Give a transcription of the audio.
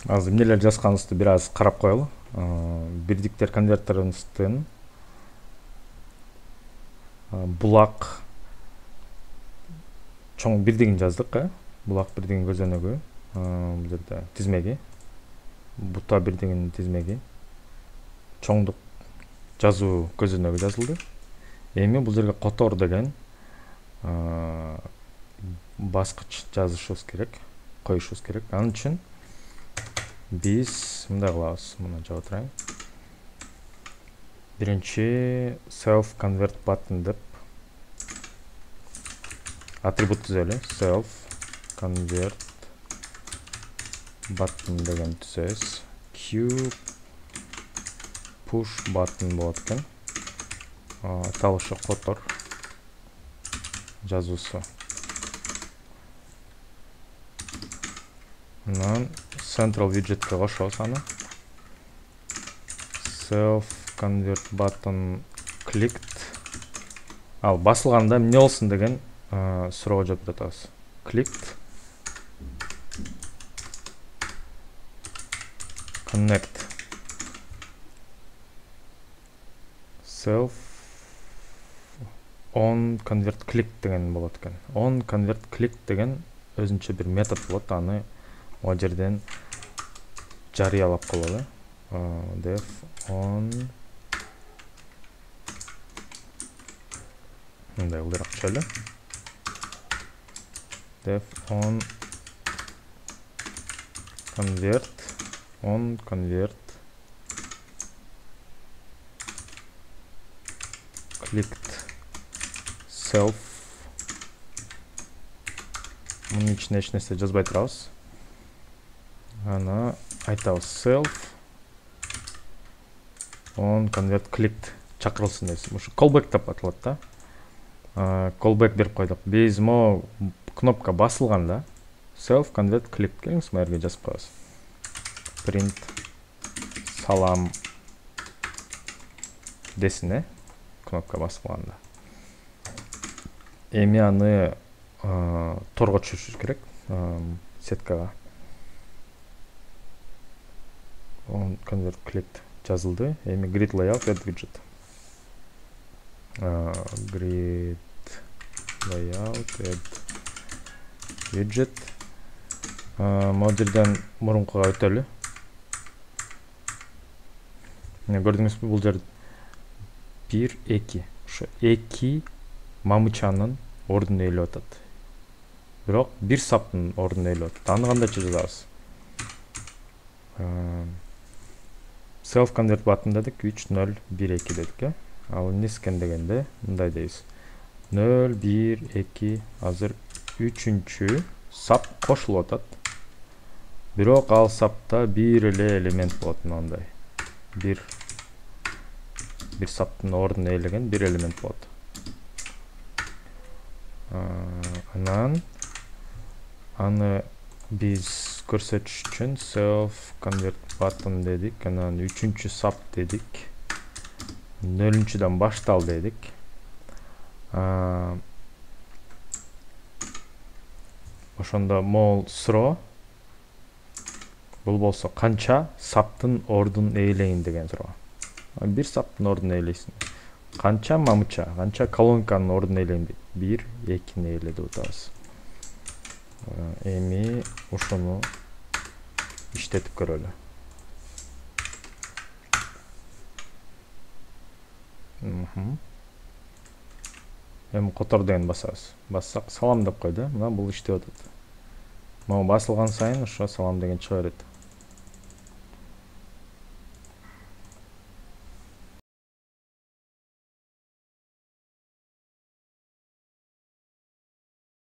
Азыр эмнелер жазганыбызды бир аз карап коелу. Бирдиктер конвертерыбыздын булак чоң бирдигин жаздык, булак бирдигин көзөнөгү, бул жерде тизмеги, бута бирдигинин тизмеги, чоңдук жазуу көзөнөгү жазылды. Эми бул жерге котор деген баскыч жазышыбыз керек, коюшубуз керек. Анын үчүн биз мындай кылабыз. Муну жаба турайын. Биринчи self convert button деп атрибут түзөлү. Self convert button деген түзөбүз. Q push button болот экен. Аталышы котор жазуусу. Анан central widgetке кошобуз аны. Self convert button clicked. Ал басылганда эмне болсун деген суроого жооп берип атабыз. Clicked connect self on convert click деген болот экен. On convert click деген өзүнчө бир метод болот. Аны о жерден жарыялап коелу. Def on мындай ылдыраак түшөлү. Def on convert clicked self. Мунун ичине эч нерсе жазбай турабыз. Аны айтабыз self on convert clicked чакырылсын дейбиз. Ушу callback деп аталат да. Callback берип койдук. Биз мо кнопка басылганда self convert clicked келиңиз мерге жазып коебуз. Print салам десин, кнопка басылганда. Эми аны торго түшүрүш керек, сеткага. On convert clicked жазылды. Эми grid layout add widget. Grid layout add widget. Модерден мурункуга өтөлү. Мына көрдүңүзбү, бул жер 1 2. Ошо 2 мамычанын ордун ээлеп атат. Бирок бир саптын ордун ээлеп атат. Аны кандайча жазабыз? Self convert button дедик, 3 0 1 2 дедик. Ал нескен дегенде мындай дейбиз. 0 1 2 азыр 3-чү сап кошулуп атат. Бирок ал сапта бир эле элемент болот, мындай. Бир саптын ордун ээлеген бир элемент болот. Анан аны биз көрсөтүш үчүн self convert button дедик. Анан 3-чү сап дедик. 0-чүдөн баштал дедик. Ошондо мол суроо. Бул болсо канча саптын ордун ээлейин деген суроо. Бир саптын ордун ээлейсиң. Канча мамыча, канча колонканын ордун ээлейин дейт. 1 2-ни ээледи деп атабыз. Эми ушуну иштетип көрөлү. Эми котор деген басабыз. Бассак салам деп койду. Мына бул иштеп атат. Могу басылган сайын ошо салам деген чыга берет.